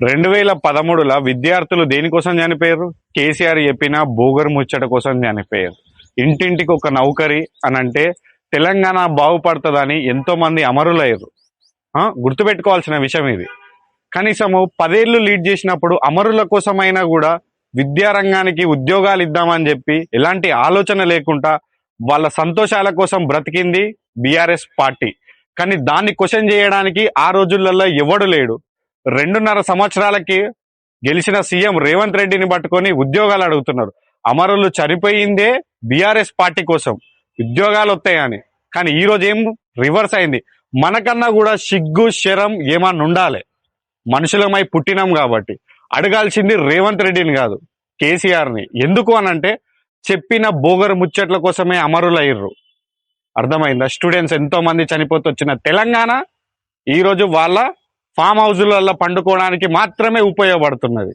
2013లో విద్యార్థులు దేనికోసం చనిపోయారు? కేసీఆర్ చెప్పిన బోగర్ ముచ్చట కోసం చనిపోయారు. ఇంటింటికి ఒక నౌకరి అని అంటే తెలంగాణ బాగుపడుతుందని ఎంతో మంది అమరులయ్యారు. గుర్తుపెట్టుకోవాల్సిన విషయం ఇది. కనీసము 10 ఏళ్ళు లీడ్ చేసినప్పుడు అమరుల కోసమైనా కూడా విద్యారంగానికి ఉద్యోగాలు ఇద్దామని చెప్పి ఎలాంటి ఆలోచన లేకుండా వాళ్ళ సంతోషాల కోసం బ్రతికింది బీఆర్ఎస్ పార్టీ. కానీ దాన్ని క్వశ్చన్ చేయడానికి ఆ రోజులలో ఎవడు లేడు. 2.5 సంవత్సరాలకి గెలిచిన సీఎం రేవంత్ రెడ్డిని పట్టుకొని ఉద్యోగాలు అడుగుతున్నారు. అమరులు చనిపోయిందే బీఆర్ఎస్ పార్టీ కోసం, ఉద్యోగాలు వస్తాయని. కానీ ఈ రోజు ఏం రివర్స్ అయింది. మనకన్నా కూడా సిగ్గు శరం ఏమన్నా ఉండాలి. మనుషులమై పుట్టినాం కాబట్టి అడగాల్సింది రేవంత్ రెడ్డిని కాదు, కేసీఆర్ని. ఎందుకు అనంటే చెప్పిన బోగరు ముచ్చట్ల కోసమే అమరులయ్యారు. అర్థమైందా? స్టూడెంట్స్ ఎంతో మంది చనిపోతూ వచ్చిన తెలంగాణ ఈరోజు వాళ్ళ ఫామ్ హౌజులలో పండుకోవడానికి మాత్రమే ఉపయోగపడుతున్నది.